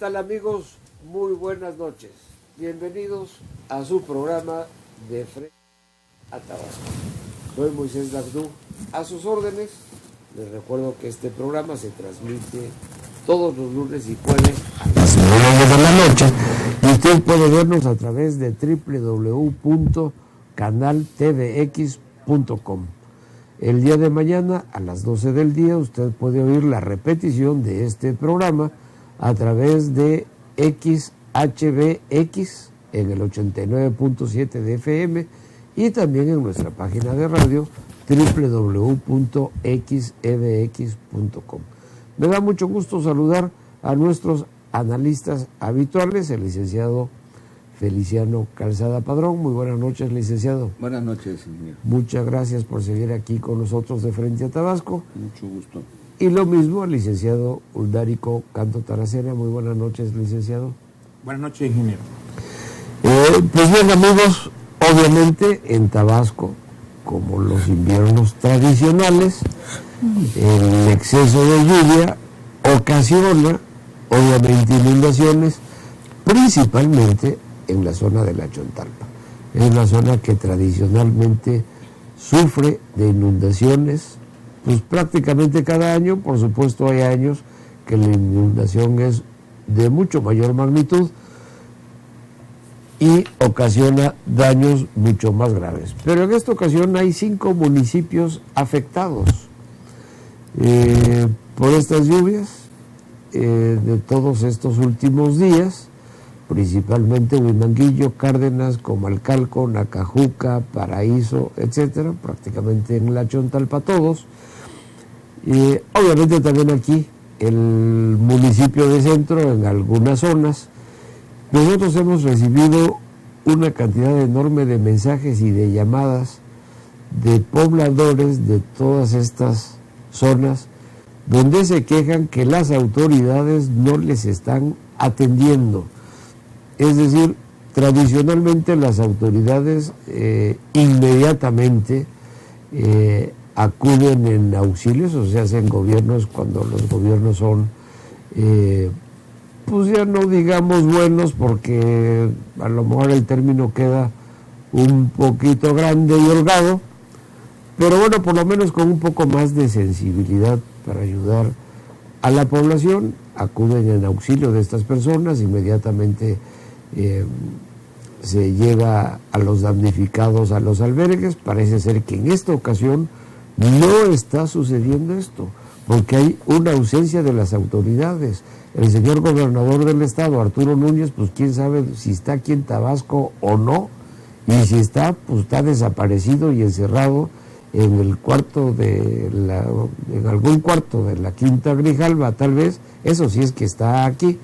tal, amigos? Muy buenas noches. Bienvenidos a su programa de Frente a Tabasco. Soy Moisés Lagdú, a sus órdenes. Les recuerdo que este programa se transmite todos los lunes y jueves a las 9 de la noche y usted puede vernos a través de www.canaltvx.com. El día de mañana a las 12 del día usted puede oír la repetición de este programa a través de XHBX en el 89.7 de FM y también en nuestra página de radio www.xebx.com. Me da mucho gusto saludar a nuestros analistas habituales, el licenciado Feliciano Calzada Padrón. Muy buenas noches, licenciado. Buenas noches, ingeniero. Muchas gracias por seguir aquí con nosotros de Frente a Tabasco. Mucho gusto. Y lo mismo al licenciado Uldárico Canto Taracena. Muy buenas noches, licenciado. Buenas noches, ingeniero. Pues bien, amigos, obviamente en Tabasco, como los inviernos tradicionales, el exceso de lluvia ocasiona, obviamente, inundaciones, principalmente en la zona de la Chontalpa. Es una zona que tradicionalmente sufre de inundaciones, pues prácticamente cada año. Por supuesto hay años que la inundación es de mucho mayor magnitud y ocasiona daños mucho más graves. Pero en esta ocasión hay 5 municipios afectados por estas lluvias de todos estos últimos días, principalmente Huimanguillo, Cárdenas, Comalcalco, Nacajuca, Paraíso, etcétera, prácticamente en la Chontalpa todos. Y obviamente también aquí el municipio de Centro en algunas zonas. Nosotros hemos recibido una cantidad enorme de mensajes y de llamadas de pobladores de todas estas zonas donde se quejan que las autoridades no les están atendiendo. Es decir, tradicionalmente las autoridades inmediatamente acuden en auxilios, o sea, hacen gobiernos cuando los gobiernos son, pues ya no digamos buenos, porque a lo mejor el término queda un poquito grande y holgado, pero bueno, por lo menos con un poco más de sensibilidad para ayudar a la población, acuden en auxilio de estas personas, inmediatamente se lleva a los damnificados a los albergues. Parece ser que en esta ocasión no está sucediendo esto, porque hay una ausencia de las autoridades. El señor gobernador del estado, Arturo Núñez, pues quién sabe si está aquí en Tabasco o no, y si está, pues está desaparecido y encerrado en el cuarto en algún cuarto de la Quinta Grijalva, tal vez. Eso sí es que está aquí,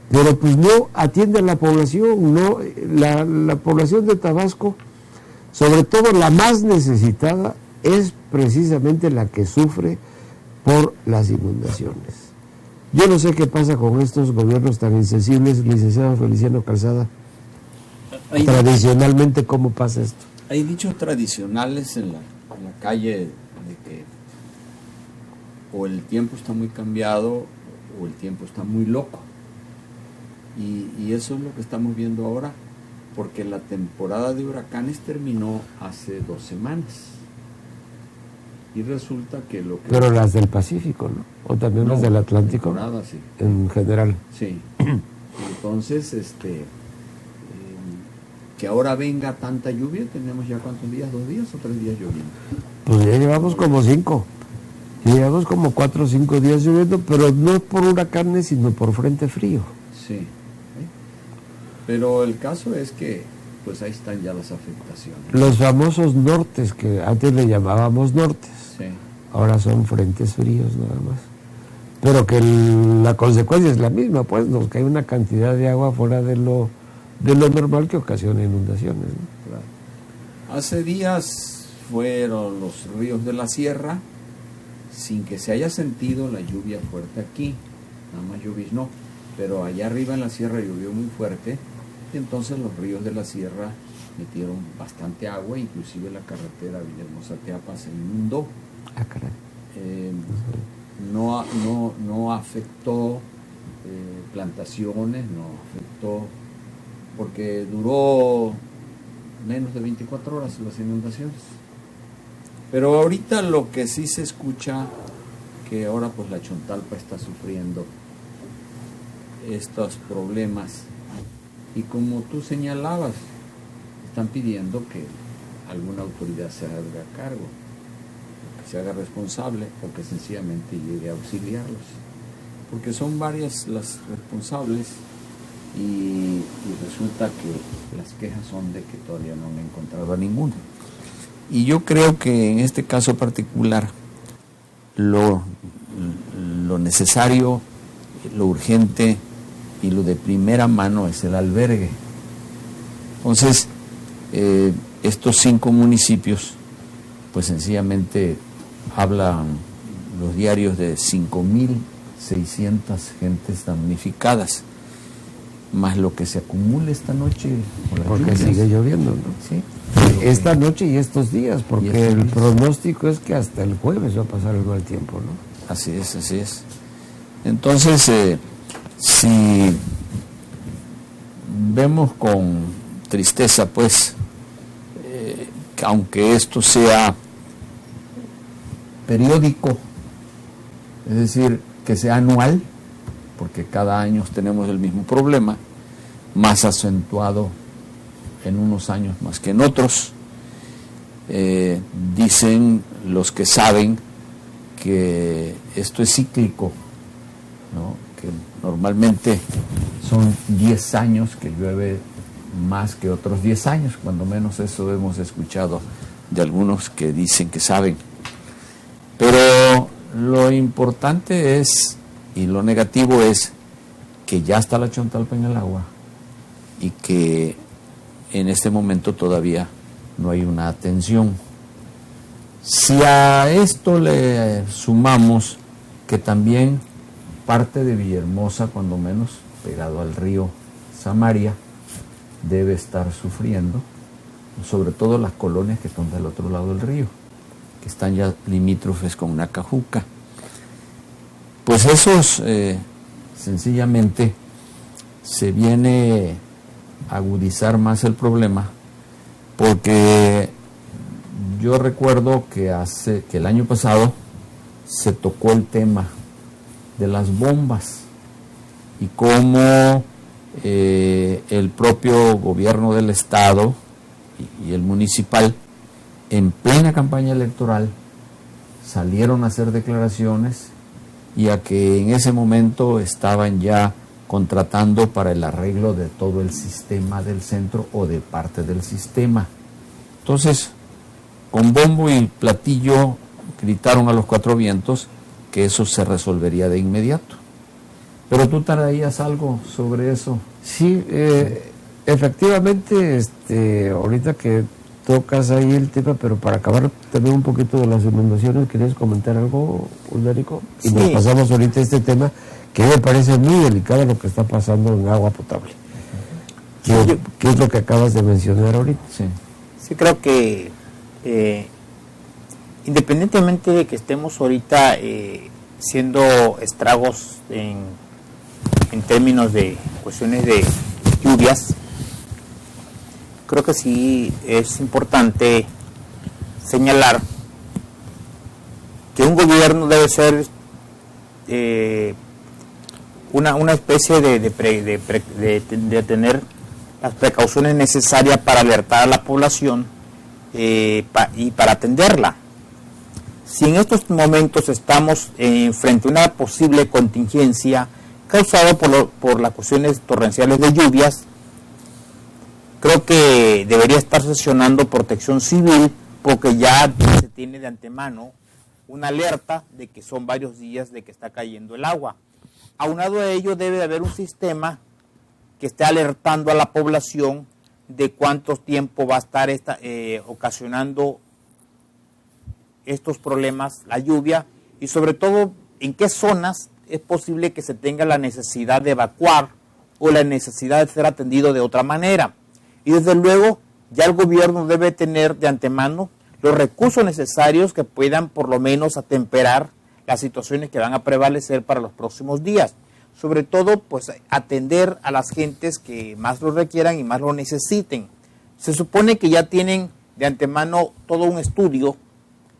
pero pues no atiende a la población. No, la población de Tabasco, sobre todo la más necesitada, es precisamente la que sufre por las inundaciones. Yo no sé qué pasa con estos gobiernos tan insensibles, licenciado Feliciano Calzada. Tradicionalmente, ¿cómo pasa esto? Hay dichos tradicionales en la calle de que o el tiempo está muy cambiado o el tiempo está muy loco. Y eso es lo que estamos viendo ahora, porque la temporada de huracanes terminó hace 2 semanas. Y resulta que lo que... Pero las del Pacífico, ¿no? O también las del Atlántico, sí. En general. Sí. Entonces, que ahora venga tanta lluvia, tenemos ya ¿cuántos días? 2 días o 3 días lloviendo. Pues ya llevamos como 5. Llevamos como 4 o 5 días lloviendo, pero no por huracanes, sino por frente frío. Sí. Pero el caso es que, pues ahí están ya las afectaciones. Los famosos nortes, que antes le llamábamos nortes, sí, ahora son frentes fríos nada más. Pero que la consecuencia es la misma, pues nos cae una cantidad de agua fuera de lo normal que ocasiona inundaciones, ¿no? Claro. Hace días fueron los ríos de la sierra, sin que se haya sentido la lluvia fuerte aquí, nada más lloviznó, pero allá arriba en la sierra llovió muy fuerte, y entonces los ríos de la sierra metieron bastante agua, inclusive la carretera Villahermosa-Teapa se inundó. Ah, caray. No afectó plantaciones, no afectó, porque duró menos de 24 horas las inundaciones. Pero ahorita lo que sí se escucha, que ahora pues la Chontalpa está sufriendo estos problemas, y como tú señalabas, están pidiendo que alguna autoridad se haga cargo, que se haga responsable, o que sencillamente llegue a auxiliarlos, porque son varias las responsables, y resulta que las quejas son de que todavía no han encontrado a ninguna. Y yo creo que en este caso particular lo necesario, lo urgente y lo de primera mano es el albergue. Entonces, estos 5 municipios, pues sencillamente hablan los diarios de 5.600 gentes damnificadas, más lo que se acumula esta noche. Porque sigue lloviendo, ¿no? Sí. Esta noche y estos días, porque el pronóstico es que hasta el jueves va a pasar el mal tiempo, ¿no? Así es, así es. Entonces, si vemos con tristeza, pues, que aunque esto sea periódico, es decir, que sea anual, porque cada año tenemos el mismo problema, más acentuado en unos años más que en otros. Dicen los que saben que esto es cíclico, ¿no? Que normalmente son 10 años que llueve más que otros 10 años, cuando menos eso hemos escuchado de algunos que dicen que saben. Pero lo importante es, y lo negativo es, que ya está la Chontalpa en el agua y que en este momento todavía no hay una atención. Si a esto le sumamos que también parte de Villahermosa, cuando menos pegado al río Samaria, debe estar sufriendo, sobre todo las colonias que están del otro lado del río, que están ya limítrofes con Nacajuca, pues esos sencillamente se viene a agudizar más el problema, porque yo recuerdo que el año pasado se tocó el tema de las bombas y cómo el propio gobierno del estado y el municipal, en plena campaña electoral, salieron a hacer declaraciones, y a que en ese momento estaban ya contratando para el arreglo de todo el sistema del centro o de parte del sistema. Entonces, con bombo y platillo gritaron a los 4 vientos que eso se resolvería de inmediato. Pero tú traías algo sobre eso. Sí, efectivamente, ahorita que tocas ahí el tema, pero para acabar también un poquito de las inundaciones, ¿querías comentar algo, Ulérico? Y nos pasamos ahorita a este tema, que me parece muy delicado lo que está pasando en agua potable. ¿Qué es lo que acabas de mencionar ahorita? Sí, creo que independientemente de que estemos ahorita siendo estragos en términos de cuestiones de lluvias, creo que sí es importante señalar que un gobierno debe ser una especie de tener las precauciones necesarias para alertar a la población y para atenderla. Si en estos momentos estamos frente a una posible contingencia causada por las cuestiones torrenciales de lluvias, creo que debería estar sesionando Protección Civil, porque ya se tiene de antemano una alerta de que son varios días de que está cayendo el agua. Aunado a ello, debe de haber un sistema que esté alertando a la población de cuánto tiempo va a estar ocasionando estos problemas, la lluvia, y sobre todo en qué zonas es posible que se tenga la necesidad de evacuar o la necesidad de ser atendido de otra manera. Y desde luego ya el gobierno debe tener de antemano los recursos necesarios que puedan por lo menos atemperar las situaciones que van a prevalecer para los próximos días. sobre todo pues atender a las gentes que más lo requieran y más lo necesiten. Se supone que ya tienen de antemano todo un estudio,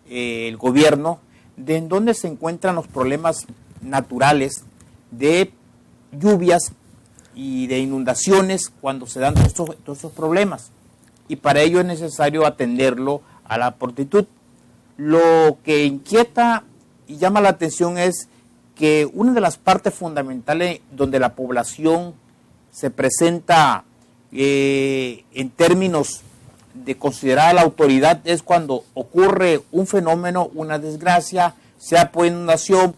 el gobierno, de en dónde se encuentran los problemas naturales de lluvias y de inundaciones cuando se dan todos estos problemas. Y para ello es necesario atenderlo a la prontitud. Lo que inquieta y llama la atención es que una de las partes fundamentales donde la población se presenta en términos de considerar a la autoridad es cuando ocurre un fenómeno, una desgracia, sea por inundación,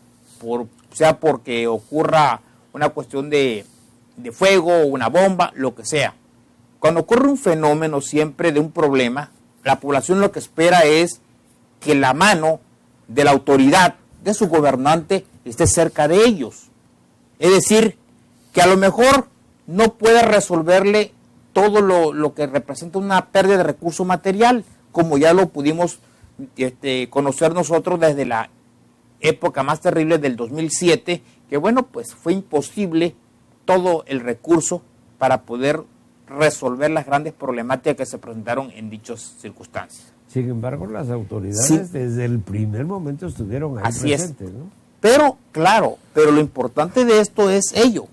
sea porque ocurra una cuestión de fuego, una bomba, lo que sea. Cuando ocurre un fenómeno siempre de un problema, la población lo que espera es que la mano de la autoridad, de su gobernante, esté cerca de ellos. Es decir, que a lo mejor no puede resolverle todo lo que representa una pérdida de recurso material, como ya lo pudimos conocer nosotros desde la época más terrible del 2007, que bueno, pues fue imposible todo el recurso para poder resolver las grandes problemáticas que se presentaron en dichas circunstancias. Sin embargo, las autoridades desde el primer momento estuvieron ahí presentes, ¿no? Pero, claro, lo importante de esto es ello.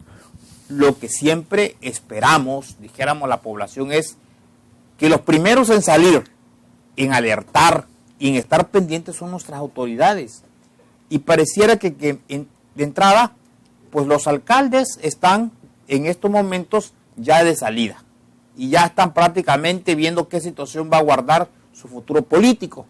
Lo que siempre esperamos, dijéramos la población, es que los primeros en salir, en alertar y en estar pendientes son nuestras autoridades. Y pareciera que de entrada, pues los alcaldes están en estos momentos ya de salida. Y ya están prácticamente viendo qué situación va a guardar su futuro político.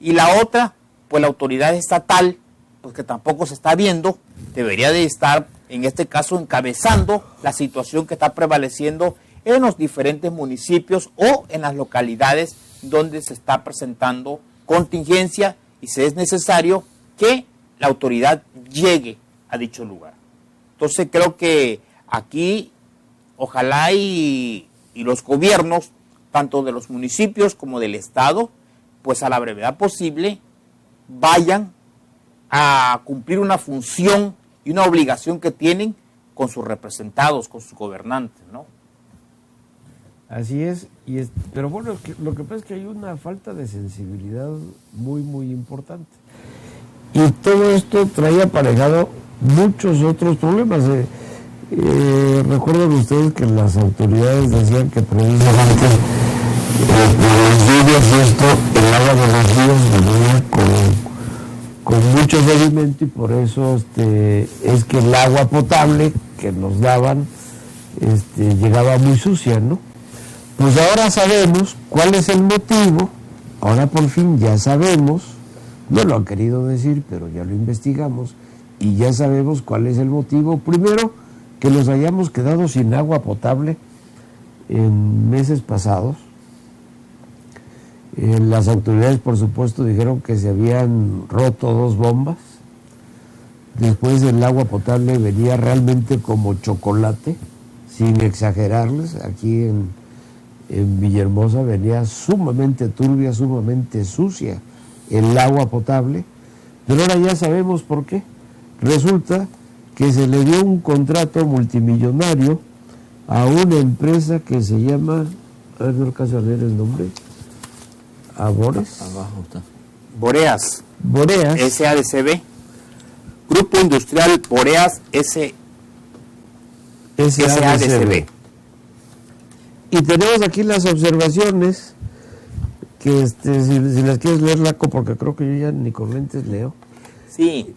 Y la otra, pues la autoridad estatal, pues que tampoco se está viendo, debería de estar, en este caso, encabezando la situación que está prevaleciendo en los diferentes municipios o en las localidades donde se está presentando contingencia y si es necesario que la autoridad llegue a dicho lugar. Entonces creo que aquí, ojalá y los gobiernos, tanto de los municipios como del Estado, pues a la brevedad posible vayan a cumplir una función y una obligación que tienen con sus representados, con sus gobernantes, ¿no? Así es, pero bueno, lo que pasa es que hay una falta de sensibilidad muy, muy importante. Y todo esto trae aparejado muchos otros problemas. Recuerden ustedes que las autoridades decían que precisamente las lluvias y esto, el agua de los ríos venía con mucho sedimento y por eso es que el agua potable que nos daban llegaba muy sucia, ¿no? Pues ahora sabemos cuál es el motivo, ahora por fin ya sabemos, no lo han querido decir, pero ya lo investigamos y ya sabemos cuál es el motivo. Primero, que nos hayamos quedado sin agua potable en meses pasados. Las autoridades, por supuesto, dijeron que se habían roto 2 bombas. Después el agua potable venía realmente como chocolate, sin exagerarles. Aquí en Villahermosa venía sumamente turbia, sumamente sucia el agua potable. Pero ahora ya sabemos por qué. Resulta que se le dio un contrato multimillonario a una empresa que se llama, a ver, no alcanzo a leer el nombre, ¿Abores? Abajo está. Boreas. Boreas. SADCB. Grupo Industrial Boreas SADCB. Y tenemos aquí las observaciones, que si las quieres leer, Laco, porque creo que yo ya ni con lentes leo. Sí.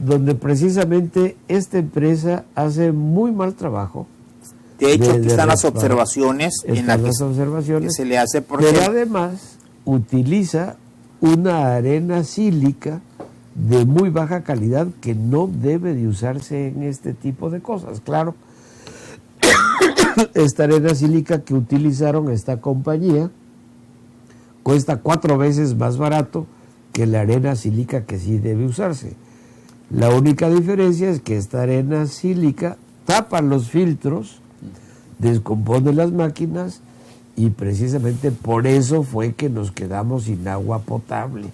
Donde precisamente esta empresa hace muy mal trabajo. De hecho, aquí están las observaciones en las que se le hace por pero además utiliza una arena sílica de muy baja calidad que no debe de usarse en este tipo de cosas. Claro, esta arena sílica que utilizaron esta compañía cuesta 4 veces más barato que la arena sílica que sí debe usarse. La única diferencia es que esta arena sílica tapa los filtros, descompone las máquinas y precisamente por eso fue que nos quedamos sin agua potable,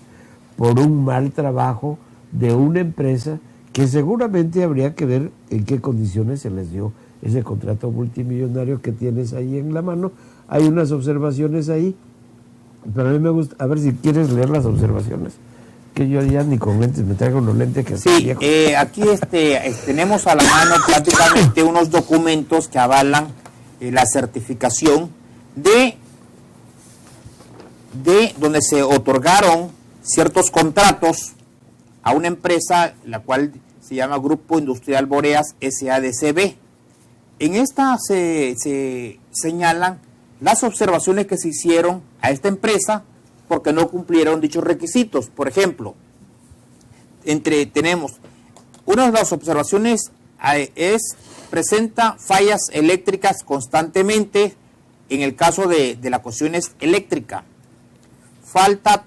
por un mal trabajo de una empresa que seguramente habría que ver en qué condiciones se les dio ese contrato multimillonario que tienes ahí en la mano. Hay unas observaciones ahí, pero a mí me gusta, a ver si quieres leer las observaciones, que yo ya ni con lentes, me traigo unos lentes que sí, viejo. Aquí tenemos a la mano prácticamente unos documentos que avalan la certificación de donde se otorgaron ciertos contratos a una empresa, la cual se llama Grupo Industrial Boreas SADCB. En esta se señalan las observaciones que se hicieron a esta empresa porque no cumplieron dichos requisitos. Por ejemplo, tenemos una de las observaciones presenta fallas eléctricas constantemente en el caso de la cuestiones eléctrica. Falta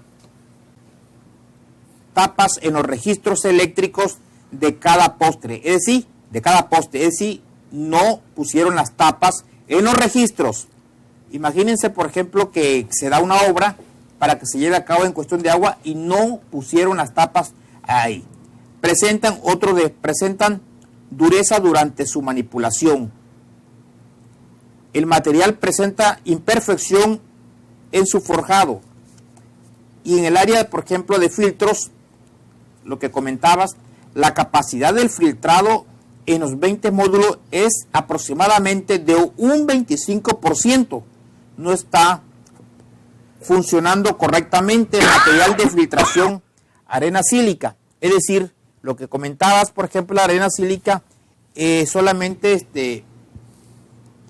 tapas en los registros eléctricos de cada poste, es decir, no pusieron las tapas en los registros. Imagínense, por ejemplo, que se da una obra para que se lleve a cabo en cuestión de agua y no pusieron las tapas ahí. Presentan dureza durante su manipulación. El material presenta imperfección en su forjado. Y en el área, por ejemplo, de filtros, lo que comentabas, la capacidad del filtrado en los 20 módulos es aproximadamente de un 25%. No está funcionando correctamente el material de filtración arena sílica. Es decir, lo que comentabas, por ejemplo, la arena sílica solamente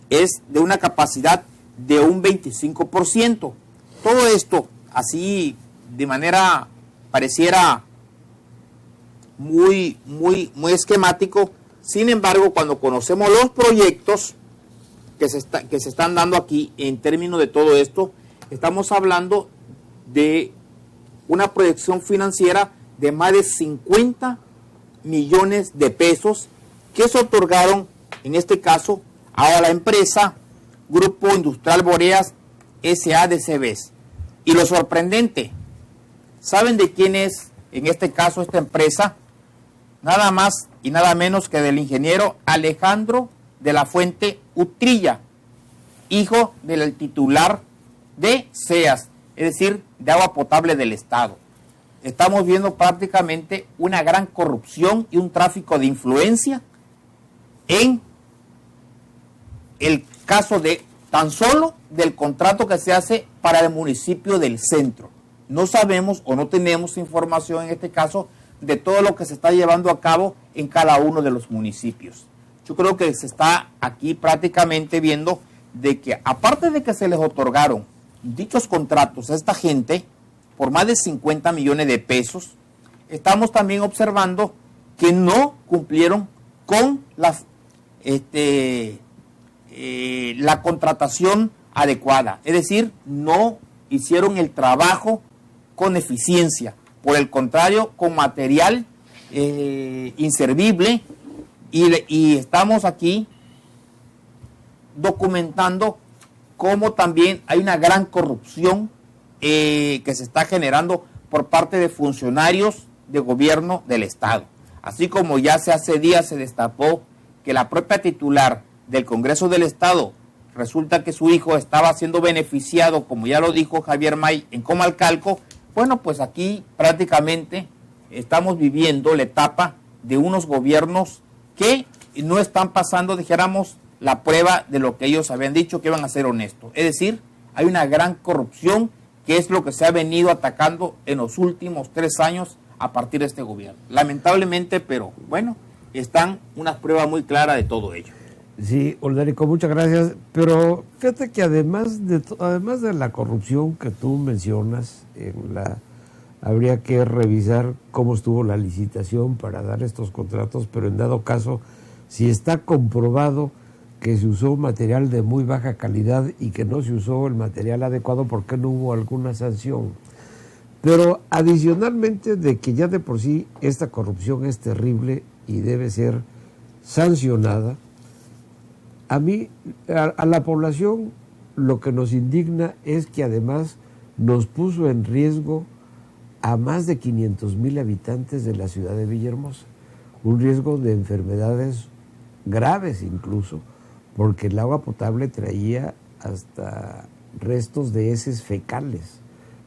es de una capacidad de un 25%. Todo esto, así de manera pareciera muy esquemático. Sin embargo, cuando conocemos los proyectos que se están dando aquí en términos de todo esto, estamos hablando de una proyección financiera de más de 50 millones de pesos que se otorgaron, en este caso, a la empresa Grupo Industrial Boreas SADCB. Y lo sorprendente, ¿saben de quién es, en este caso, esta empresa? Nada más y nada menos que del ingeniero Alejandro de la Fuente Utrilla, hijo del titular de SEAS, es decir, de agua potable del Estado. Estamos viendo prácticamente una gran corrupción y un tráfico de influencia en el caso de tan solo del contrato que se hace para el municipio del centro. No sabemos o no tenemos información en este caso de todo lo que se está llevando a cabo en cada uno de los municipios. Yo creo que se está aquí prácticamente viendo de que, aparte de que se les otorgaron dichos contratos a esta gente por más de 50 millones de pesos, estamos también observando que no cumplieron con la contratación adecuada. Es decir, no hicieron el trabajo con eficiencia. Por el contrario, con material inservible, y estamos aquí documentando cómo también hay una gran corrupción que se está generando por parte de funcionarios de gobierno del Estado. Así como ya hace días se destapó que la propia titular del Congreso del Estado, resulta que su hijo estaba siendo beneficiado, como ya lo dijo Javier May, en Comalcalco. Bueno, pues aquí prácticamente estamos viviendo la etapa de unos gobiernos que no están pasando, dijéramos, la prueba de lo que ellos habían dicho que iban a ser honestos. Es decir, hay una gran corrupción que es lo que se ha venido atacando en los últimos 3 años a partir de este gobierno. Lamentablemente, pero bueno, están unas pruebas muy claras de todo ello. Sí, Olderico, muchas gracias. Pero fíjate que además de la corrupción que tú mencionas, habría que revisar cómo estuvo la licitación para dar estos contratos, pero en dado caso, si está comprobado que se usó material de muy baja calidad y que no se usó el material adecuado, ¿por qué no hubo alguna sanción? Pero adicionalmente de que ya de por sí esta corrupción es terrible y debe ser sancionada, a la población lo que nos indigna es que además nos puso en riesgo a más de 500,000 habitantes de la ciudad de Villahermosa. un riesgo de enfermedades graves incluso, porque el agua potable traía hasta restos de heces fecales,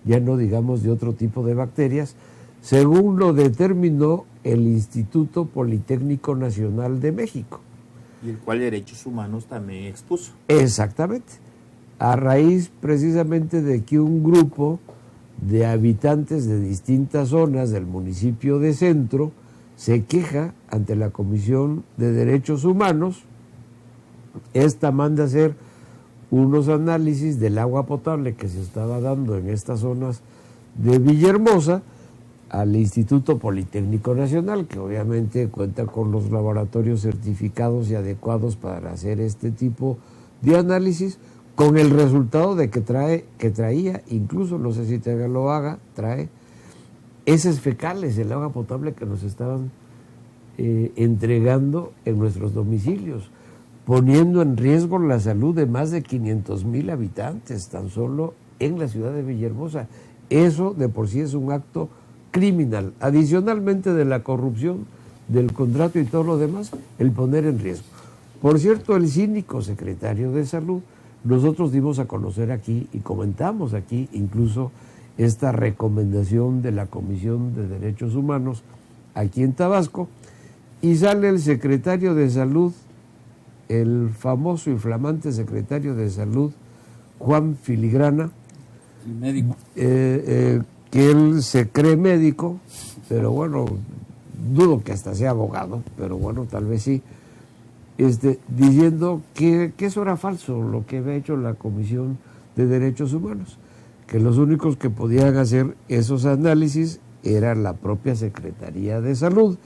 ya no digamos de otro tipo de bacterias, según lo determinó el Instituto Politécnico Nacional de México. Y el cual Derechos Humanos también expuso. Exactamente, a raíz precisamente de que un grupo de habitantes de distintas zonas del municipio de Centro se queja ante la Comisión de Derechos Humanos. Esta manda hacer unos análisis del agua potable que se estaba dando en estas zonas de Villahermosa al Instituto Politécnico Nacional, que obviamente cuenta con los laboratorios certificados y adecuados para hacer este tipo de análisis, con el resultado de que traía, incluso no sé si todavía lo haga, trae heces fecales, el agua potable que nos estaban entregando en nuestros domicilios, poniendo en riesgo la salud de más de 500,000 habitantes tan solo en la ciudad de Villahermosa. Eso de por sí es un acto criminal, adicionalmente de la corrupción, del contrato y todo lo demás, el poner en riesgo. Por cierto, el cínico secretario de Salud, nosotros dimos a conocer aquí y comentamos aquí incluso esta recomendación de la Comisión de Derechos Humanos aquí en Tabasco, y sale el secretario de Salud, el famoso y flamante secretario de Salud, Juan Filigrana, el médico. Que él se cree médico, pero bueno, dudo que hasta sea abogado, pero bueno, tal vez sí, diciendo que eso era falso, lo que había hecho la Comisión de Derechos Humanos, que los únicos que podían hacer esos análisis era la propia Secretaría de Salud,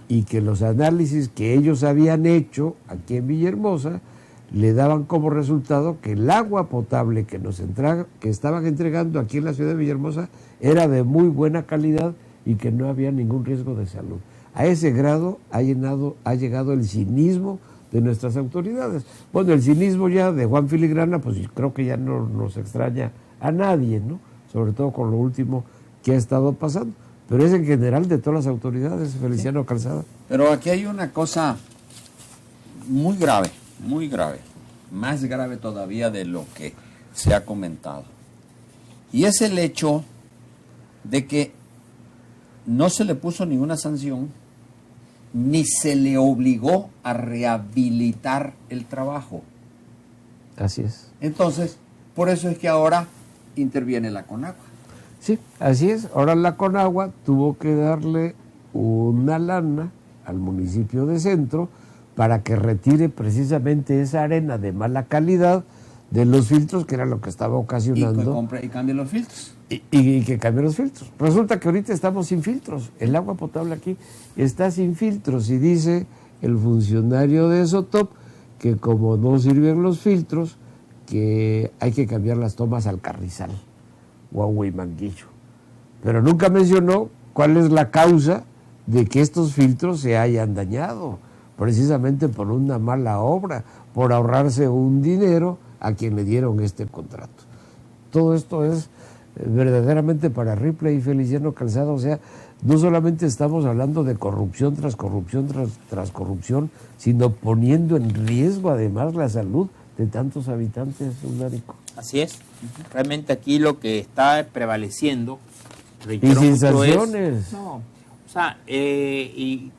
y que los análisis que ellos habían hecho aquí en Villahermosa le daban como resultado que el agua potable que estaban entregando aquí en la ciudad de Villahermosa era de muy buena calidad y que no había ningún riesgo de salud. A ese grado ha llegado el cinismo de nuestras autoridades. Bueno, el cinismo ya de Juan Filigrana, pues creo que ya no nos extraña a nadie, ¿no? Sobre todo con lo último que ha estado pasando. Pero es en general de todas las autoridades, Feliciano Calzada. Pero aquí hay una cosa muy grave, más grave todavía de lo que se ha comentado. Y es el hecho de que no se le puso ninguna sanción, ni se le obligó a rehabilitar el trabajo. Así es. Entonces, por eso es que ahora interviene la Conagua. Sí, así es. Ahora la Conagua tuvo que darle una lana al municipio de Centro para que retire precisamente esa arena de mala calidad de los filtros, que era lo que estaba ocasionando. Y cambie los filtros. Y que cambie los filtros. Resulta que ahorita estamos sin filtros. El agua potable aquí está sin filtros, y dice el funcionario de Sotop que como no sirven los filtros, que hay que cambiar las tomas al Carrizal o a Huimanguillo. Pero nunca mencionó cuál es la causa de que estos filtros se hayan dañado, precisamente por una mala obra, por ahorrarse un dinero a quien le dieron este contrato. Todo esto es verdaderamente para Ripley y Feliciano Calzada. O sea, no solamente estamos hablando de corrupción tras corrupción tras corrupción, sino poniendo en riesgo además la salud de tantos habitantes, Ularico. Así es. Realmente aquí lo que está prevaleciendo, y sin sanciones. Y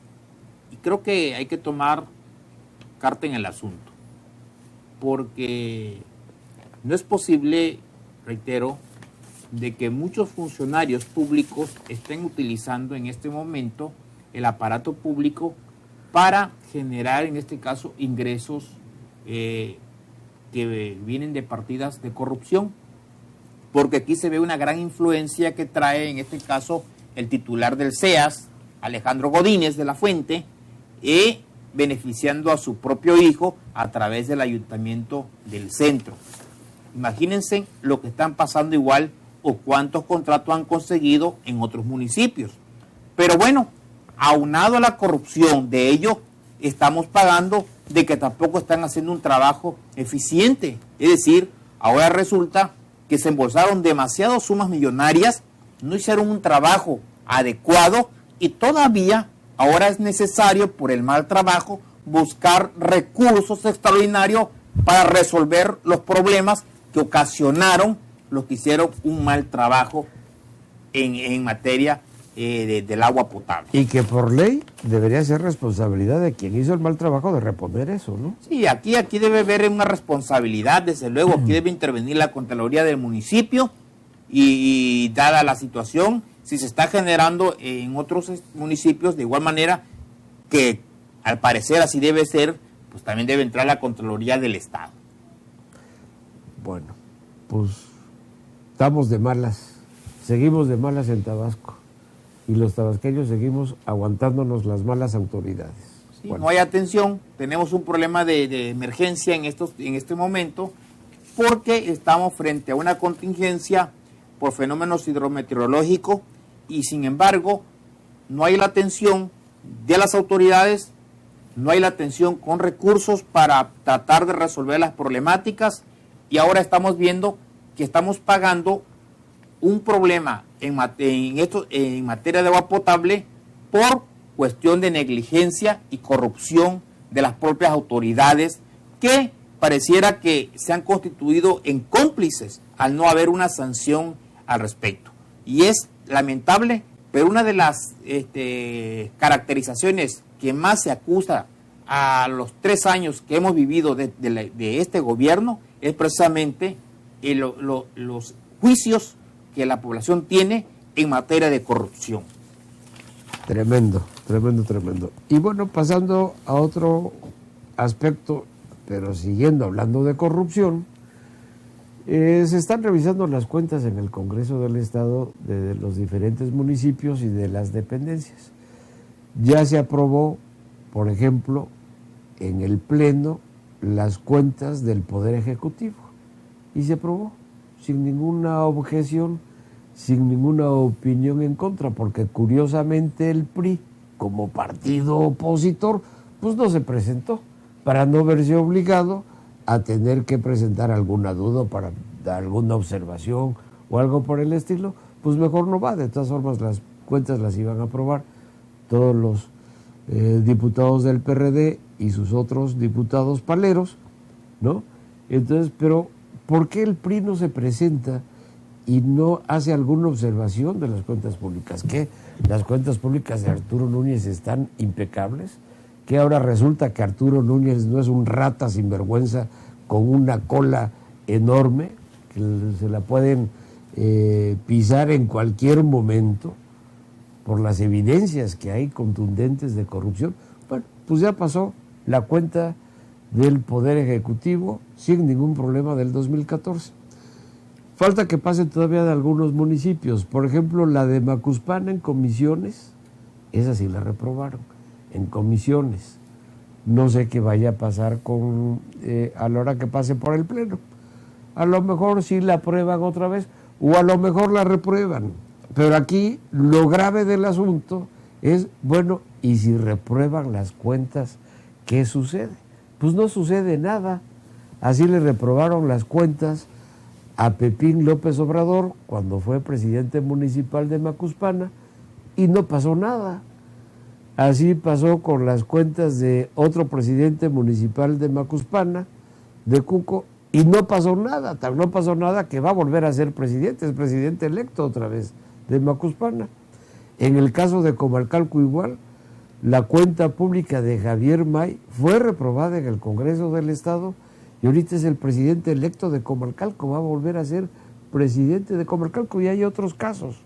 creo que hay que tomar carta en el asunto, porque no es posible, reitero, de que muchos funcionarios públicos estén utilizando en este momento el aparato público para generar, en este caso, ingresos que vienen de partidas de corrupción, porque aquí se ve una gran influencia que trae, en este caso, el titular del CEAS, Alejandro Godínez de la Fuente, beneficiando a su propio hijo a través del ayuntamiento del Centro. Imagínense lo que están pasando igual o cuántos contratos han conseguido en otros municipios. Pero bueno, aunado a la corrupción de ellos, estamos pagando de que tampoco están haciendo un trabajo eficiente. Es decir, ahora resulta que se embolsaron demasiadas sumas millonarias, no hicieron un trabajo adecuado y todavía ahora es necesario, por el mal trabajo, buscar recursos extraordinarios para resolver los problemas que ocasionaron los que hicieron un mal trabajo en materia del agua potable. Y que por ley debería ser responsabilidad de quien hizo el mal trabajo de reponer eso, ¿no? Sí, aquí debe haber una responsabilidad, desde luego, aquí debe intervenir la Contraloría del municipio y dada la situación, si se está generando en otros municipios, de igual manera que al parecer así debe ser, pues también debe entrar la Contraloría del Estado. Bueno, pues estamos de malas, seguimos de malas en Tabasco y los tabasqueños seguimos aguantándonos las malas autoridades. Sí, bueno. No hay atención, tenemos un problema de emergencia en este momento porque estamos frente a una contingencia por fenómenos hidrometeorológicos y sin embargo no hay la atención de las autoridades, no hay la atención con recursos para tratar de resolver las problemáticas y ahora estamos viendo que estamos pagando un problema en materia de agua potable por cuestión de negligencia y corrupción de las propias autoridades que pareciera que se han constituido en cómplices al no haber una sanción al respecto. Y es lamentable, pero una de las caracterizaciones que más se acusa a los 3 años que hemos vivido de este gobierno es precisamente los juicios que la población tiene en materia de corrupción. Tremendo. Y bueno, pasando a otro aspecto, pero siguiendo hablando de corrupción, se están revisando las cuentas en el Congreso del Estado de los diferentes municipios y de las dependencias. Ya se aprobó, por ejemplo, en el Pleno, las cuentas del Poder Ejecutivo. Y se aprobó sin ninguna objeción, sin ninguna opinión en contra, porque curiosamente el PRI, como partido opositor, pues no se presentó, para no verse obligado a tener que presentar alguna duda para dar alguna observación o algo por el estilo, pues mejor no va. De todas formas, las cuentas las iban a aprobar todos los diputados del PRD y sus otros diputados paleros, ¿no? Entonces, pero ¿por qué el PRI no se presenta y no hace alguna observación de las cuentas públicas? ¿Qué? ¿Las cuentas públicas de Arturo Núñez están impecables? ¿Que ahora resulta que Arturo Núñez no es un rata sinvergüenza con una cola enorme, que se la pueden pisar en cualquier momento por las evidencias que hay contundentes de corrupción? Bueno, pues ya pasó la cuenta del Poder Ejecutivo sin ningún problema del 2014. Falta que pase todavía de algunos municipios. Por ejemplo, la de Macuspana en comisiones, esa sí la reprobaron, en comisiones. No sé qué vaya a pasar a la hora que pase por el Pleno. A lo mejor sí la aprueban otra vez, o a lo mejor la reprueban. Pero aquí lo grave del asunto es, bueno, ¿y si reprueban las cuentas, qué sucede? Pues no sucede nada. Así le reprobaron las cuentas a Pepín López Obrador cuando fue presidente municipal de Macuspana y no pasó nada. Así pasó con las cuentas de otro presidente municipal de Macuspana, de Cuco, y no pasó nada. No pasó nada que va a volver a ser presidente, es presidente electo otra vez de Macuspana. En el caso de Comalcalco igual, la cuenta pública de Javier May fue reprobada en el Congreso del Estado y ahorita es el presidente electo de Comalcalco, va a volver a ser presidente de Comalcalco, y hay otros casos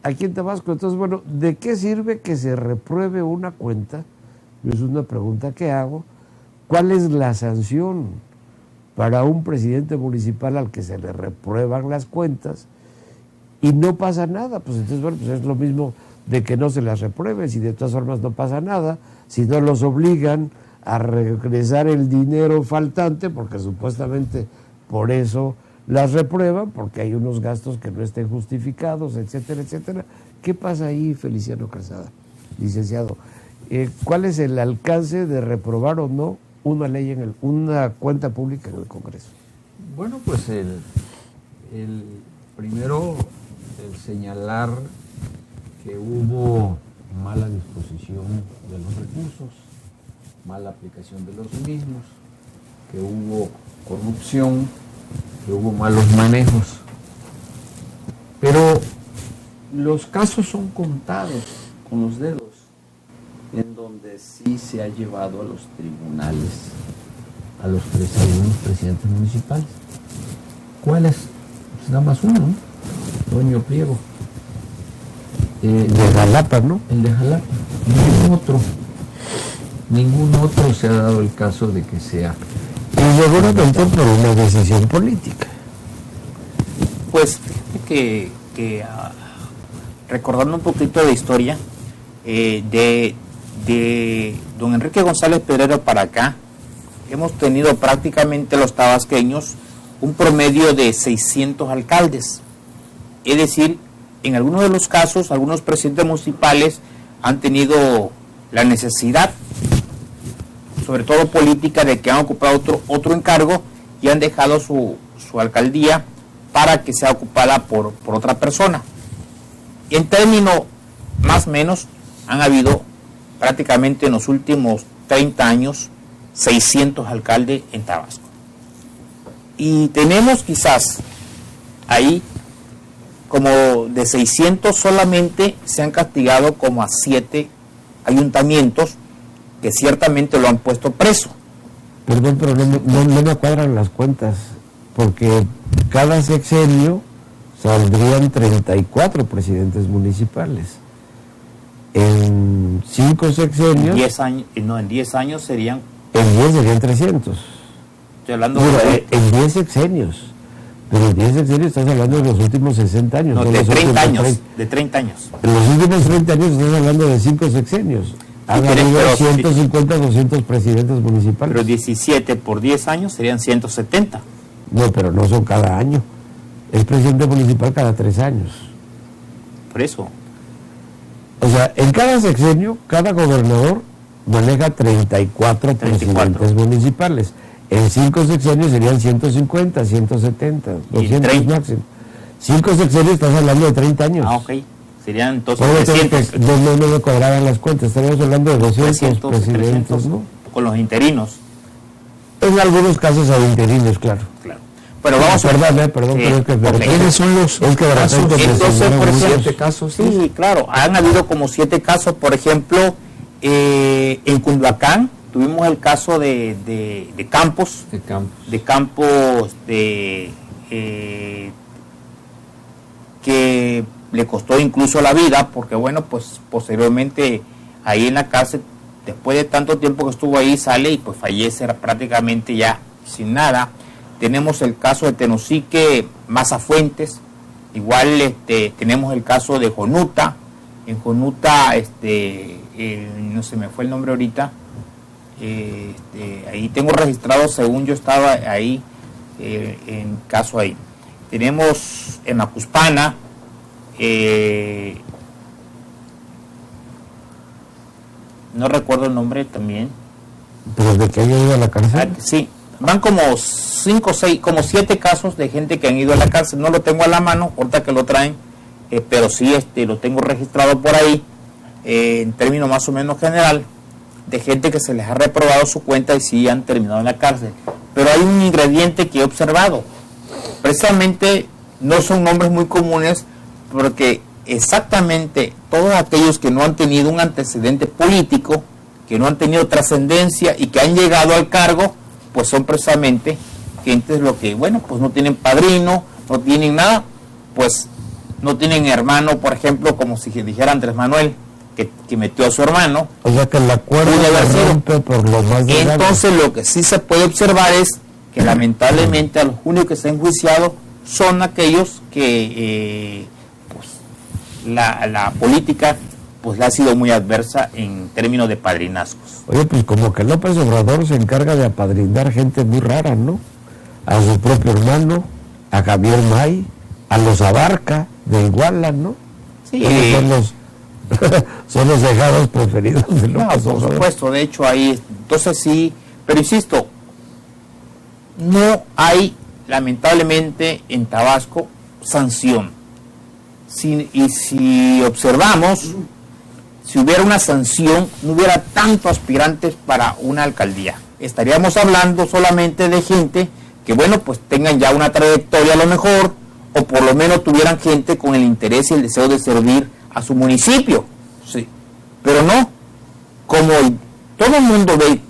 aquí en Tabasco. Entonces, bueno, ¿de qué sirve que se repruebe una cuenta? Es una pregunta que hago. ¿Cuál es la sanción para un presidente municipal al que se le reprueban las cuentas y no pasa nada? Pues entonces, bueno, pues es lo mismo de que no se las reprueben, si de todas formas no pasa nada, si no los obligan a regresar el dinero faltante, porque supuestamente por eso las reprueban, porque hay unos gastos que no estén justificados, etcétera, etcétera. ¿Qué pasa ahí, Feliciano Calzada, licenciado? ¿Cuál es el alcance de reprobar o no una ley una cuenta pública en el Congreso? Bueno, pues el primero, el señalar que hubo mala aplicación de los recursos, mala aplicación de los mismos, que hubo corrupción, que hubo malos manejos. Pero los casos son contados con los dedos, en donde sí se ha llevado a los tribunales a los 3 algunos presidentes municipales. ¿Cuáles? Pues nada más uno, ¿no? Toño Priego. De Jalapa, ¿no? El de Jalapa. Ningún otro se ha dado el caso de que sea. Y seguramente por una decisión política. Pues recordando un poquito de historia, de don Enrique González Pedrero para acá, hemos tenido prácticamente los tabasqueños un promedio de 600 alcaldes. Es decir, en algunos de los casos, algunos presidentes municipales han tenido la necesidad, sobre todo política, de que han ocupado otro encargo y han dejado su alcaldía para que sea ocupada por otra persona. Y en términos más o menos han habido prácticamente en los últimos 30 años 600 alcaldes en Tabasco. Y tenemos quizás ahí como de 600 solamente se han castigado como a 7 ayuntamientos que ciertamente lo han puesto preso. Perdón, pero no me cuadran las cuentas, porque cada sexenio saldrían 34 presidentes municipales. En 5 sexenios... En 10 años serían... En 10 serían 300. Estoy hablando en 10 sexenios. Pero en 10 sexenios estás hablando de los últimos 60 años. No, de 30 años. De 30 años. En los últimos 30 años estás hablando de 5 sexenios. Han habido 150, 200 presidentes municipales. Pero 17 por 10 años serían 170. No, pero no son cada año. Es presidente municipal cada 3 años. Por eso. O sea, en cada sexenio, cada gobernador maneja 34 presidentes municipales. En 5 sexenios serían 150, 170, 200 máximo. 5 sexenios estás hablando de 30 años. Ah, ok. Serían entonces 300. No me cuadraban las cuentas. Estaríamos hablando de 200 presidentes, 300, ¿no? Con los interinos. En algunos casos hay interinos, claro. Pero vamos perdón, pero es que ¿quiénes son los casos? Entonces, por ejemplo, 7 casos? Sí, claro, han habido como 7 casos. Por ejemplo, en Cunduacán tuvimos el caso de Campos. De Campos, que le costó incluso la vida, porque bueno, pues posteriormente ahí en la cárcel, después de tanto tiempo que estuvo ahí, sale y pues fallece prácticamente ya sin nada. Tenemos el caso de Tenosique, Mazafuentes, igual tenemos el caso de Jonuta. En Jonuta, no se me fue el nombre ahorita, ahí tengo registrado, según yo estaba ahí, en caso ahí. Tenemos en Macuspana, no recuerdo el nombre también. ¿Pero de que haya ido a la cárcel? Sí. Van como 5, 6, como 7 casos de gente que han ido a la cárcel. No lo tengo a la mano, ahorita que lo traen, pero sí lo tengo registrado por ahí, en términos más o menos general, de gente que se les ha reprobado su cuenta y sí han terminado en la cárcel. Pero hay un ingrediente que he observado. Precisamente no son nombres muy comunes, porque exactamente todos aquellos que no han tenido un antecedente político, que no han tenido trascendencia y que han llegado al cargo, pues son precisamente gentes lo que, bueno, pues no tienen padrino, no tienen nada, pues no tienen hermano, por ejemplo, como si dijera Andrés Manuel, que metió a su hermano. O sea que el acuerdo se rompe por lo más de Entonces lo que sí se puede observar es que lamentablemente a los únicos que se han enjuiciado son aquellos que pues la política pues le ha sido muy adversa en términos de padrinazgos. Oye, pues como que López Obrador se encarga de apadrinar gente muy rara, ¿no? A su propio hermano, a Javier May, a los Abarca de Iguala, ¿no? Sí. Son los dejados preferidos de López Obrador. Por supuesto, de hecho ahí, entonces sí, pero insisto, no hay lamentablemente en Tabasco sanción. Y si observamos, si hubiera una sanción, no hubiera tantos aspirantes para una alcaldía. Estaríamos hablando solamente de gente que, bueno, pues tengan ya una trayectoria a lo mejor, o por lo menos tuvieran gente con el interés y el deseo de servir a su municipio. Sí. Pero no, como todo el mundo ve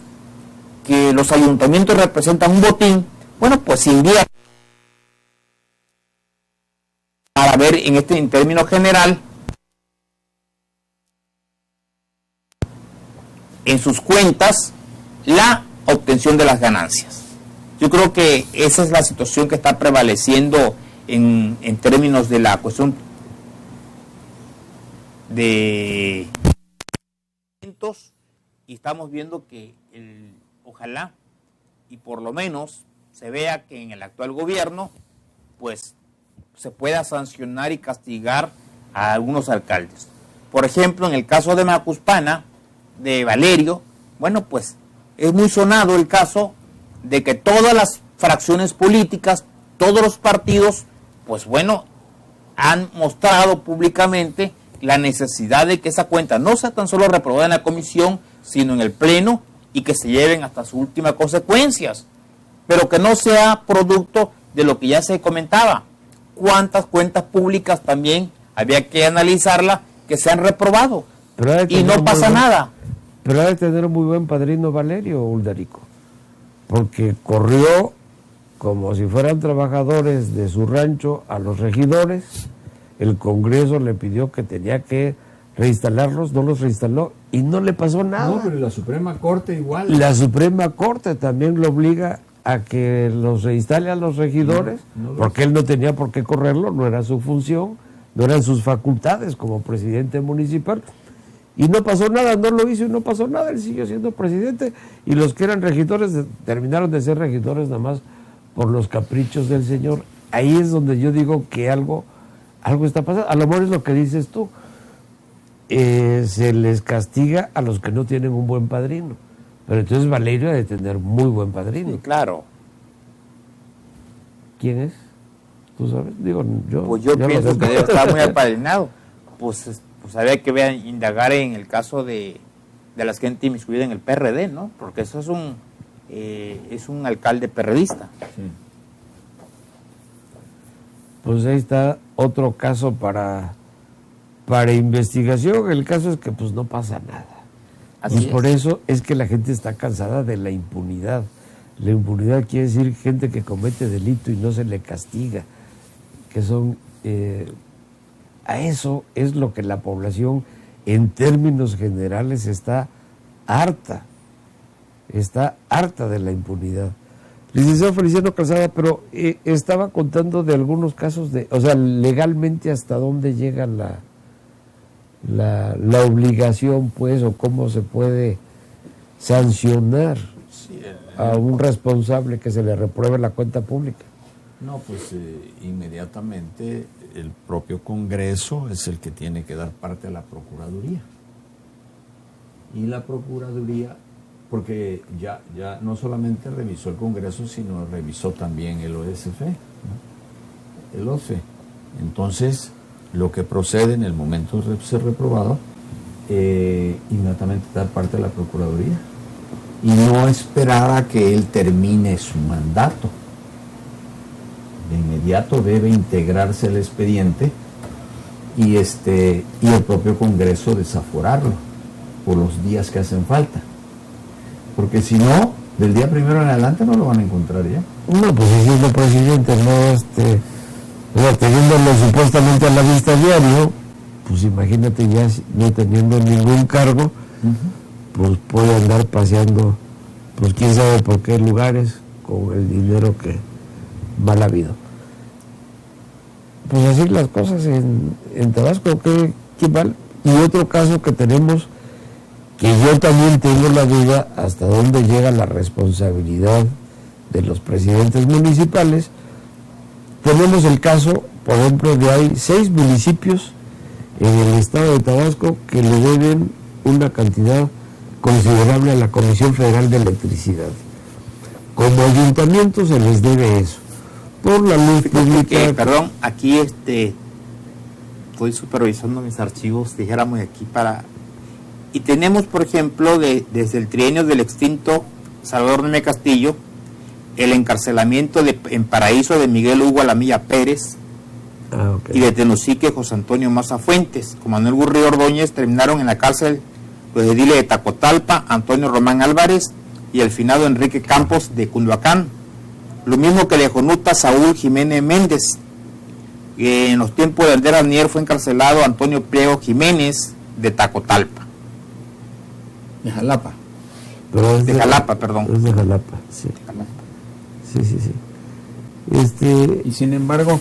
que los ayuntamientos representan un botín, bueno, pues se invierten para ver en términos general en sus cuentas la obtención de las ganancias. Yo creo que esa es la situación que está prevaleciendo en términos de la cuestión de y estamos viendo que ojalá y por lo menos se vea que en el actual gobierno pues se pueda sancionar y castigar a algunos alcaldes. Por ejemplo, en el caso de Macuspana, de Valerio, bueno, pues es muy sonado el caso de que todas las fracciones políticas, todos los partidos, pues bueno, han mostrado públicamente la necesidad de que esa cuenta no sea tan solo reprobada en la comisión, sino en el pleno, y que se lleven hasta sus últimas consecuencias, pero que no sea producto de lo que ya se comentaba. ¿Cuántas cuentas públicas también había que analizarla que se han reprobado? Y no pasa nada. Pero ha de tener un muy buen padrino Valerio Uldarico, porque corrió como si fueran trabajadores de su rancho a los regidores. El Congreso le pidió que tenía que reinstalarlos, no los reinstaló y no le pasó nada. No, pero la Suprema Corte igual. La Suprema Corte también lo obliga a que los reinstale a los regidores, porque él no tenía por qué correrlo, no era su función, no eran sus facultades como presidente municipal. Y no pasó nada, no lo hizo y no pasó nada, él siguió siendo presidente y los que eran regidores terminaron de ser regidores nada más por los caprichos del señor. Ahí es donde yo digo que algo está pasando. A lo mejor es lo que dices tú, se les castiga a los que no tienen un buen padrino, pero entonces Valerio ha de tener muy buen padrino. Sí, claro. ¿Quién es? ¿Tú sabes? Digo, yo pienso que debe estar muy apadrinado. Pues había que indagar en el caso de las gente inmiscuida en el PRD, ¿no? Porque eso es un alcalde perredista. Sí. Pues ahí está otro caso para investigación. El caso es que pues no pasa nada. Y por eso es que la gente está cansada de la impunidad. La impunidad quiere decir gente que comete delito y no se le castiga, que son... a eso es lo que la población en términos generales está harta de la impunidad. Licenciado Feliciano Calzada, pero estaba contando de algunos casos legalmente hasta dónde llega la obligación, pues, o cómo se puede sancionar a un responsable que se le repruebe la cuenta pública. No, pues inmediatamente el propio Congreso es el que tiene que dar parte a la Procuraduría. Y la Procuraduría, porque ya no solamente revisó el Congreso, sino revisó también el OSF, ¿no? El OSFE. Entonces, lo que procede en el momento de ser reprobado, inmediatamente dar parte a la Procuraduría. Y no esperar a que él termine su mandato. De inmediato debe integrarse el expediente y el propio Congreso desaforarlo por los días que hacen falta, porque si no, del día primero en adelante no lo van a encontrar ya. No, pues siendo presidente, no teniéndolo supuestamente a la vista diario, pues imagínate ya no teniendo ningún cargo, pues puede andar paseando, pues quién sabe por qué lugares con el dinero que mal habido. Pues así las cosas en Tabasco, qué mal. Y otro caso que tenemos, que yo también tengo la duda hasta dónde llega la responsabilidad de los presidentes municipales. Tenemos el caso, por ejemplo, de hay 6 municipios en el estado de Tabasco que le deben una cantidad considerable a la Comisión Federal de Electricidad. Como ayuntamiento se les debe eso, por la luz pública. Perdón, aquí estoy supervisando mis archivos, dijéramos aquí para Y tenemos, por ejemplo, desde el trienio del extinto Salvador Noé Castillo, el encarcelamiento en Paraíso de Miguel Hugo Alamilla Pérez, y de Tenosique José Antonio Maza Fuentes. Con Manuel Gurrío Ordóñez terminaron en la cárcel los ediles de Tacotalpa, Antonio Román Álvarez y el finado Enrique Campos de Cunduacán. Lo mismo que de Jonuta Saúl Jiménez Méndez. En los tiempos de Andrés Ranier fue encarcelado Antonio Pliego Jiménez de Tacotalpa. De Jalapa. De Jalapa, perdón. Es de Jalapa, sí. Sí. Y sin embargo,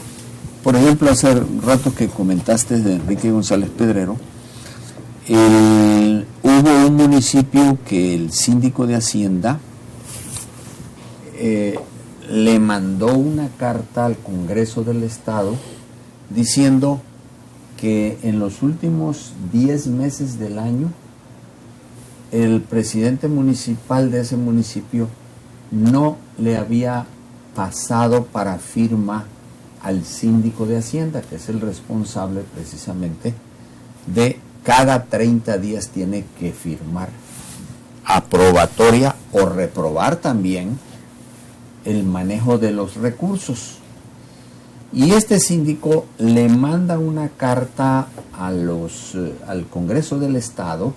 por ejemplo, hace rato que comentaste de Enrique González Pedrero, hubo un municipio que el síndico de Hacienda le mandó una carta al Congreso del Estado diciendo que en los últimos 10 meses del año el presidente municipal de ese municipio no le había pasado para firma al síndico de Hacienda, que es el responsable precisamente de cada 30 días tiene que firmar aprobatoria o reprobar también el manejo de los recursos. Y este síndico le manda una carta al Congreso del Estado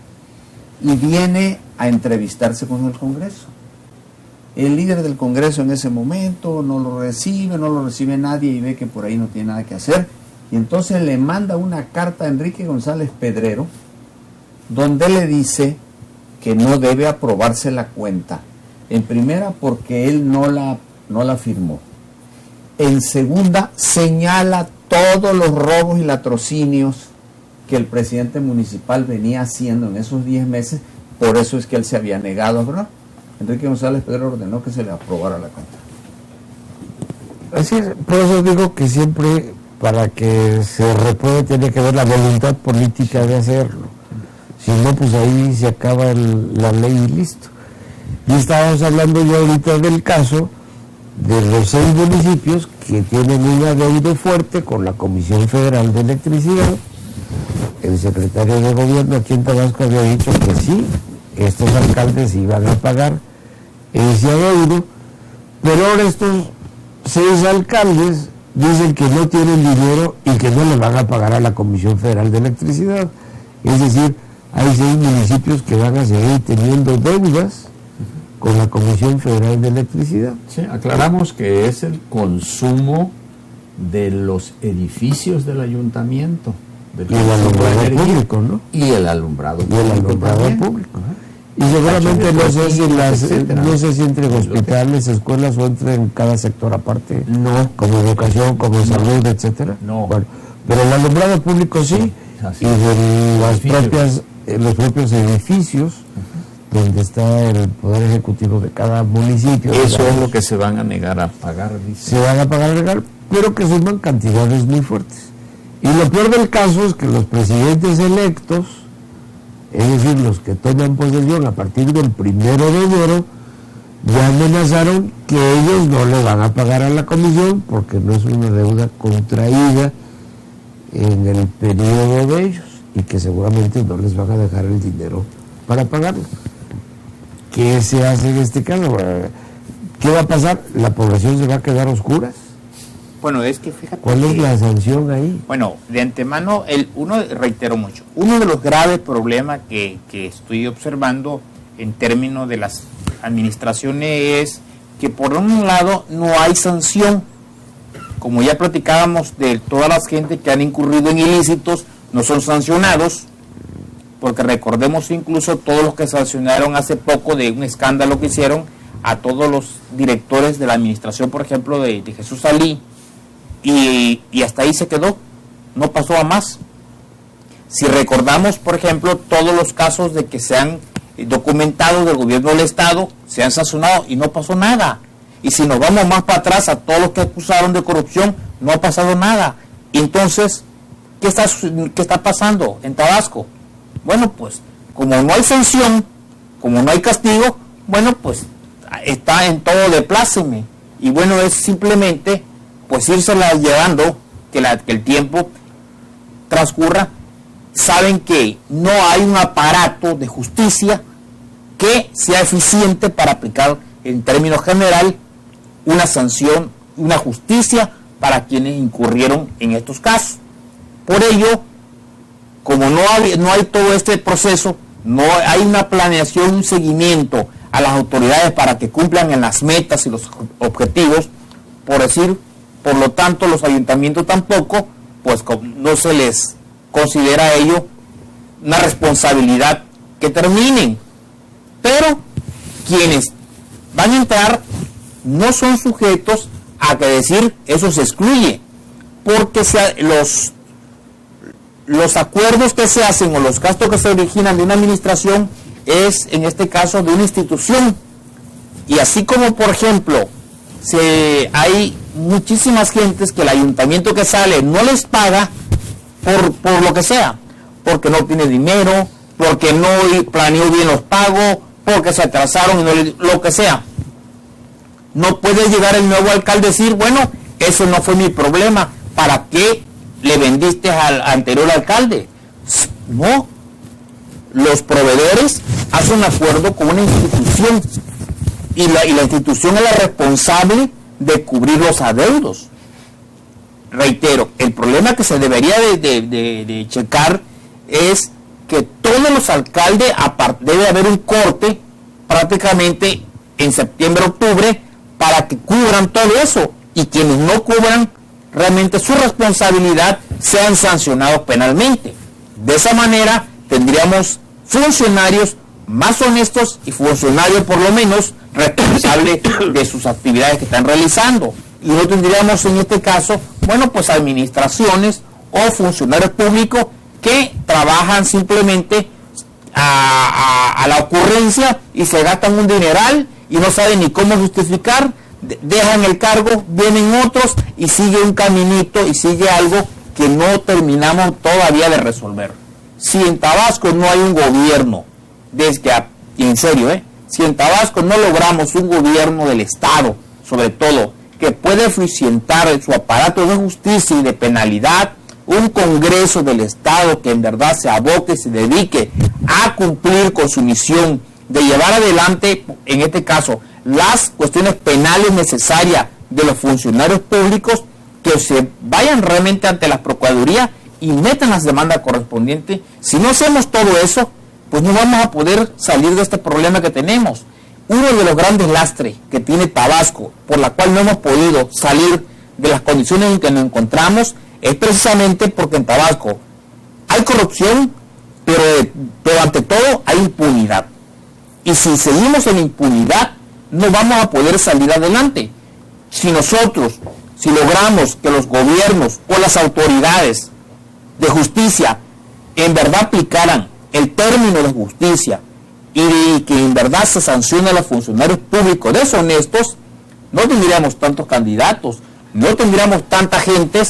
y viene a entrevistarse con el Congreso. El líder del Congreso en ese momento no lo recibe nadie y ve que por ahí no tiene nada que hacer. Y entonces le manda una carta a Enrique González Pedrero donde le dice que no debe aprobarse la cuenta. En primera, porque él no la firmó. En segunda, señala todos los robos y latrocinios que el presidente municipal venía haciendo en esos 10 meses. Por eso es que él se había negado, ¿verdad? Enrique González Pedrero ordenó que se le aprobara la cuenta. Así es, por eso digo que siempre para que se repruebe tiene que haber la voluntad política de hacerlo. Si no, pues ahí se acaba la ley y listo. Y estábamos hablando ya ahorita del caso de los 6 municipios que tienen un adeudo fuerte con la Comisión Federal de Electricidad. El secretario de Gobierno aquí en Tabasco había dicho que sí, estos alcaldes iban a pagar ese adeudo, pero ahora estos 6 alcaldes dicen que no tienen dinero y que no le van a pagar a la Comisión Federal de Electricidad. Es decir, hay 6 municipios que van a seguir teniendo deudas con la Comisión Federal de Electricidad. Sí, aclaramos que es el consumo de los edificios del ayuntamiento. Y el alumbrado público, ¿no? Y el alumbrado público. Y seguramente no sé si entre hospitales, escuelas o entre en cada sector aparte, no, como educación, como salud, etcétera. No. Bueno, pero el alumbrado público sí, y de los propios edificios donde está el poder ejecutivo de cada municipio. Eso es lo que se van a negar a pagar, dice. Se van a pagar, pero que suman cantidades muy fuertes. Y lo peor del caso es que los presidentes electos, es decir, los que toman posesión a partir del 1 de enero, ya amenazaron que ellos no le van a pagar a la comisión porque no es una deuda contraída en el periodo de ellos y que seguramente no les van a dejar el dinero para pagarlo. ¿Qué se hace en este caso? ¿Qué va a pasar? ¿La población se va a quedar a oscuras? Bueno, es que fíjate. ¿Cuál es la sanción ahí? Bueno, de antemano, reitero mucho, uno de los graves problemas que estoy observando en términos de las administraciones es que por un lado no hay sanción. Como ya platicábamos de todas las gente que han incurrido en ilícitos, no son sancionados, porque recordemos incluso todos los que sancionaron hace poco de un escándalo que hicieron a todos los directores de la administración, por ejemplo, de Jesús Salí, y hasta ahí se quedó, no pasó a más. Si recordamos, por ejemplo, todos los casos de que se han documentado del gobierno del Estado, se han sancionado y no pasó nada. Y si nos vamos más para atrás a todos los que acusaron de corrupción, no ha pasado nada. Y entonces, ¿qué está pasando en Tabasco? Bueno, pues, como no hay sanción, como no hay castigo, bueno, pues, está en todo de pláceme. Y bueno, es simplemente, pues, írsela llevando, que el tiempo transcurra saben que no hay un aparato de justicia que sea eficiente para aplicar en términos general una sanción, una justicia para quienes incurrieron en estos casos. Por ello, como no hay todo este proceso, no hay una planeación, un seguimiento a las autoridades para que cumplan en las metas y los objetivos, por lo tanto los ayuntamientos tampoco, pues no se les considera a ello una responsabilidad que terminen. Pero quienes van a entrar no son sujetos a que decir eso se excluye, porque los acuerdos que se hacen o los gastos que se originan de una administración es en este caso de una institución. Y así como por ejemplo hay muchísimas gentes que el ayuntamiento que sale no les paga por lo que sea, porque no tiene dinero, porque no planeó bien los pagos, porque se atrasaron, lo que sea. No puede llegar el nuevo alcalde y decir, bueno, eso no fue mi problema, ¿para qué le vendiste al anterior alcalde? No, los proveedores hacen un acuerdo con una institución y la institución es la responsable de cubrir los adeudos. Reitero, el problema que se debería de checar es que todos los alcaldes, debe haber un corte prácticamente en septiembre, octubre, para que cubran todo eso, y quienes no cubran realmente su responsabilidad sean sancionados penalmente. De esa manera tendríamos funcionarios más honestos y funcionarios por lo menos responsables de sus actividades que están realizando, y no tendríamos en este caso, bueno, pues administraciones o funcionarios públicos que trabajan simplemente a la ocurrencia y se gastan un dineral y no saben ni cómo justificar, dejan el cargo, vienen otros y sigue un caminito y sigue algo que no terminamos todavía de resolver. Si en Tabasco no hay un gobierno, y en serio, si en Tabasco no logramos un gobierno del Estado, sobre todo, que pueda eficientar su aparato de justicia y de penalidad, un Congreso del Estado que en verdad se aboque, se dedique a cumplir con su misión de llevar adelante, en este caso, las cuestiones penales necesarias de los funcionarios públicos, que se vayan realmente ante la Procuraduría y metan las demandas correspondientes. Si no hacemos todo eso, pues no vamos a poder salir de este problema que tenemos. Uno de los grandes lastres que tiene Tabasco, por la cual no hemos podido salir de las condiciones en que nos encontramos, es precisamente porque en Tabasco hay corrupción, pero ante todo hay impunidad. Y si seguimos en impunidad, no vamos a poder salir adelante. Si logramos que los gobiernos o las autoridades de justicia en verdad aplicaran el término de justicia y que en verdad se sancione a los funcionarios públicos deshonestos, no tendríamos tantos candidatos, no tendríamos tanta gente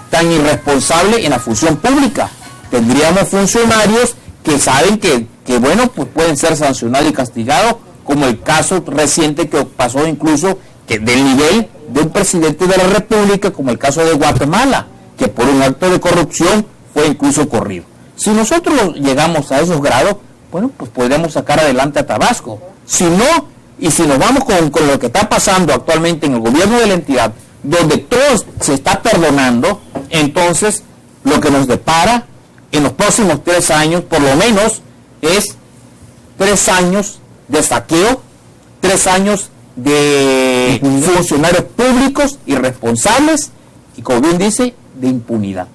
tan irresponsable en la función pública. Tendríamos funcionarios que saben que bueno, pues pueden ser sancionados y castigados, como el caso reciente que pasó incluso que del nivel de un presidente de la República, como el caso de Guatemala, que por un acto de corrupción fue incluso corrido. Si nosotros llegamos a esos grados, bueno, pues podríamos sacar adelante a Tabasco. Si no, y si nos vamos con lo que está pasando actualmente en el gobierno de la entidad, donde todo se está perdonando, entonces lo que nos depara en los próximos 3 años, por lo menos, es 3 años de saqueo, 3 años de funcionarios públicos irresponsables y, como bien dice, de impunidad.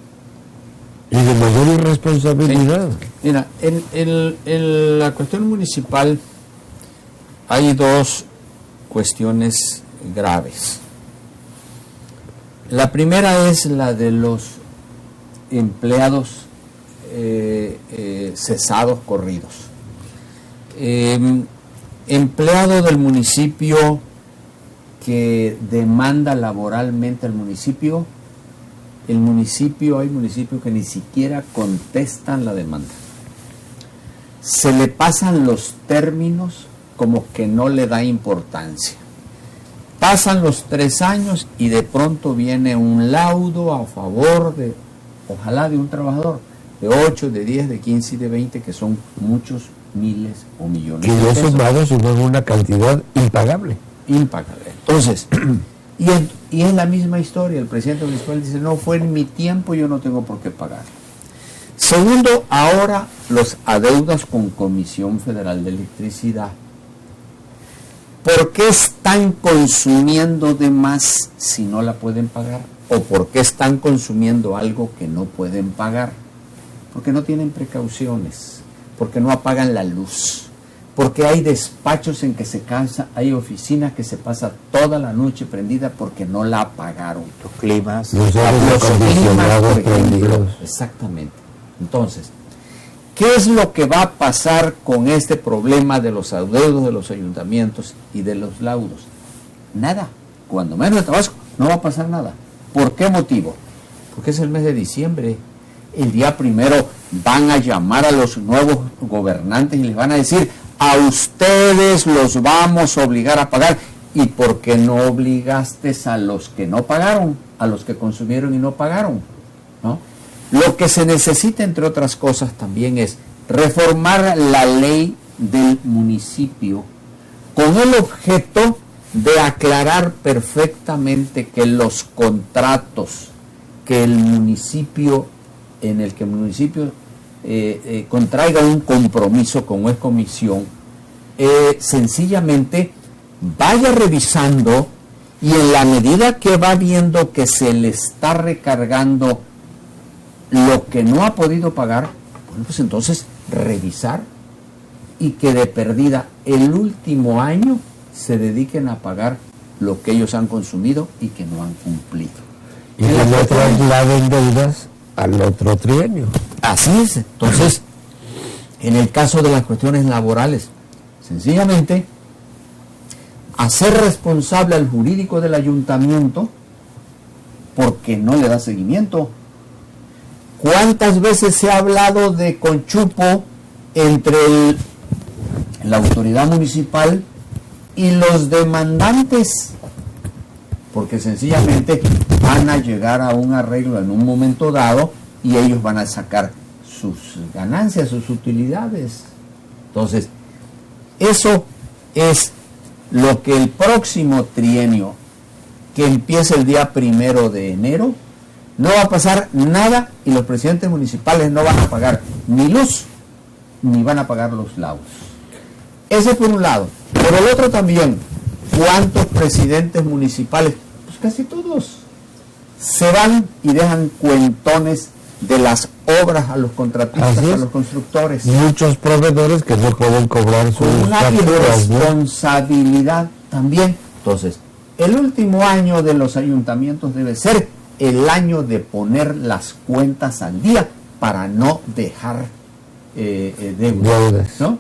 Y de mayor irresponsabilidad. Sí. Mira, en la cuestión municipal hay 2 cuestiones graves. La primera es la de los empleados cesados, corridos. Empleado del municipio que demanda laboralmente al municipio, hay municipios que ni siquiera contestan la demanda. Se le pasan los términos como que no le da importancia. Pasan los 3 años y de pronto viene un laudo a favor ojalá de un trabajador. de 8, de 10, de 15 y de 20, que son muchos miles o millones que de de pesos. sumado suman una cantidad impagable. Impagable. Entonces, y es la misma historia. El presidente municipal dice, no, fue en mi tiempo, yo no tengo por qué pagar. Segundo, ahora los adeudas con Comisión Federal de Electricidad. ¿Por qué están consumiendo de más si no la pueden pagar? ¿O por qué están consumiendo algo que no pueden pagar? Porque no tienen precauciones, porque no apagan la luz, porque hay despachos en que se cansa, hay oficinas que se pasa toda la noche prendida porque no la apagaron. Los climas. Los Los aires acondicionados climas, por ejemplo. prendidos. Exactamente. Entonces, ¿qué es lo que va a pasar con este problema de los adeudos de los ayuntamientos y de los laudos? Nada. Cuando menos en Tabasco no va a pasar nada. ¿Por qué motivo? Porque es el mes de diciembre. El día primero van a llamar a los nuevos gobernantes y les van a decir, a ustedes los vamos a obligar a pagar. ¿Y por qué no obligaste a los que no pagaron, a los que consumieron y no pagaron? ¿No? Lo que se necesita, entre otras cosas, también es reformar la ley del municipio con el objeto de aclarar perfectamente que los contratos que el municipio, en el que el municipio contraiga un compromiso con una comisión, sencillamente vaya revisando y en la medida que va viendo que se le está recargando lo que no ha podido pagar, bueno, pues entonces revisar y que de perdida el último año se dediquen a pagar lo que ellos han consumido y que no han cumplido. Y que no trasladen deudas al otro trienio. Así es. Entonces, en el caso de las cuestiones laborales, sencillamente hacer responsable al jurídico del ayuntamiento porque no le da seguimiento. ¿Cuántas veces se ha hablado de conchupo entre la autoridad municipal y los demandantes? Porque sencillamente van a llegar a un arreglo en un momento dado y ellos van a sacar sus ganancias, sus utilidades. Entonces, eso es lo que el próximo trienio, que empieza el día 1 de enero, no va a pasar nada y los presidentes municipales no van a pagar ni luz ni van a pagar los laudos. Ese por un lado. Por el otro también, ¿cuántos presidentes municipales? Pues casi todos se van y dejan cuentones de las obras a los contratistas, a los constructores. Muchos proveedores que no pueden cobrar sus Una facturas, ¿no? irresponsabilidad también. Entonces, el último año de los ayuntamientos debe ser el año de poner las cuentas al día para no dejar deudas, ¿no?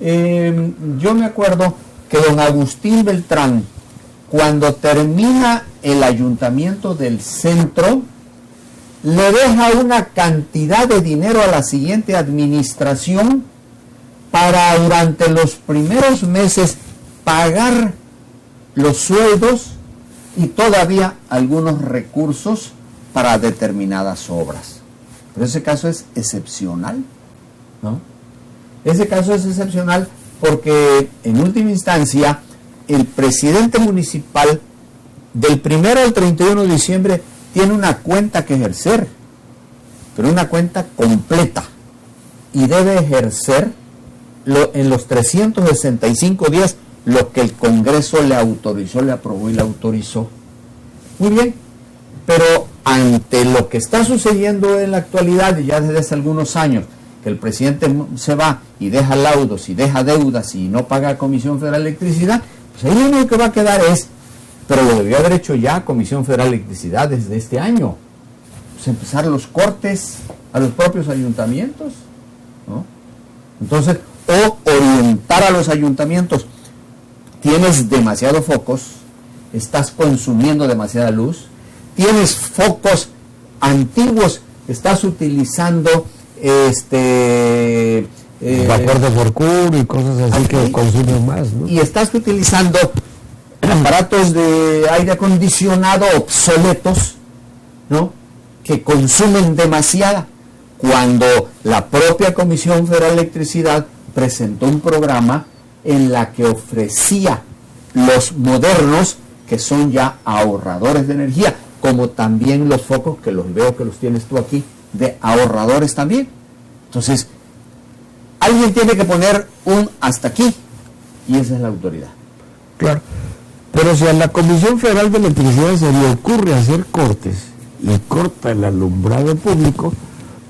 Yo me acuerdo que don Agustín Beltrán, cuando termina el ayuntamiento del centro, le deja una cantidad de dinero a la siguiente administración para durante los primeros meses pagar los sueldos y todavía algunos recursos para determinadas obras. Pero ese caso es excepcional, ¿no? Ese caso es excepcional porque en última instancia el presidente municipal del 1 al 31 de diciembre tiene una cuenta que ejercer, pero una cuenta completa, y debe ejercer en los 365 días lo que el Congreso le autorizó, le aprobó y le autorizó. Muy bien, pero ante lo que está sucediendo en la actualidad y ya desde hace algunos años, que el presidente se va y deja laudos y deja deudas y no paga a Comisión Federal de Electricidad, pues ahí lo único que va a quedar es, pero lo debió haber hecho ya Comisión Federal de Electricidad desde este año, pues empezar los cortes a los propios ayuntamientos, ¿no? Entonces, o orientar a los ayuntamientos, tienes demasiados focos, estás consumiendo demasiada luz, tienes focos antiguos, estás utilizando vapor de Forcur y cosas así que consumen más, ¿no? Y estás utilizando aparatos de aire acondicionado obsoletos, ¿no? Que consumen demasiada. cuando la propia Comisión Federal de Electricidad presentó un programa en la que ofrecía los modernos que son ya ahorradores de energía, como también los focos, que los veo que los tienes tú aquí, de ahorradores también. Entonces, alguien tiene que poner un hasta aquí, y esa es la autoridad. Claro, pero si a la Comisión Federal de Electricidad se le ocurre hacer cortes y corta el alumbrado público,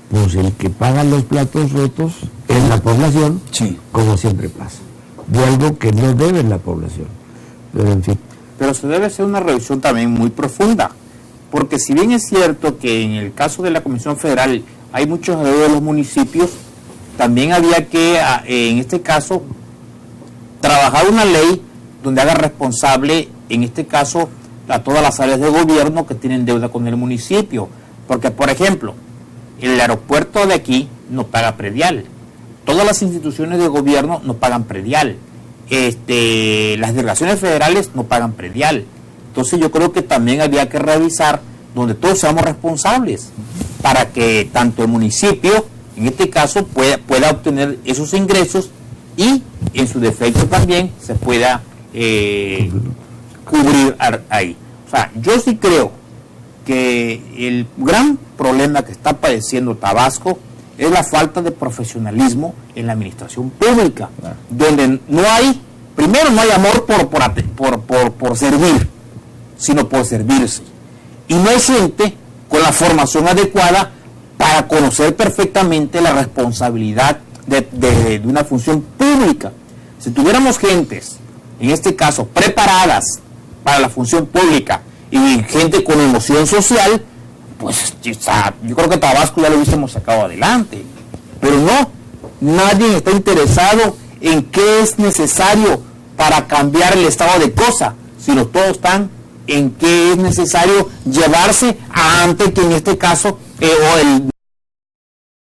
pues el que paga los platos rotos es la población, Sí. como siempre pasa, de algo que no debe la población. Pero en fin. Pero se debe hacer una revisión también muy profunda, porque si bien es cierto que en el caso de la Comisión Federal hay muchos adeudos de los municipios, también había que, en este caso, trabajar una ley donde haga responsable, en este caso, a todas las áreas de gobierno que tienen deuda con el municipio. Porque, por ejemplo, el aeropuerto de aquí no paga predial. Todas las instituciones de gobierno no pagan predial. Las delegaciones federales no pagan predial. Entonces yo creo que también había que revisar donde todos seamos responsables para que tanto el municipio, en este caso, pueda obtener esos ingresos y en su defecto también se pueda cubrir ahí. O sea, yo sí creo que el gran problema que está padeciendo Tabasco es la falta de profesionalismo en la administración pública, claro, donde no hay, primero no hay amor por servir, sino por servirse. Y no hay gente con la formación adecuada para conocer perfectamente la responsabilidad de una función pública. Si tuviéramos gentes, en este caso, preparadas para la función pública y gente con emoción social, pues yo creo que Tabasco ya lo hubiésemos sacado adelante. Pero no, nadie está interesado en qué es necesario para cambiar el estado de cosas, sino todos están en qué es necesario llevarse a antes que en este caso, o el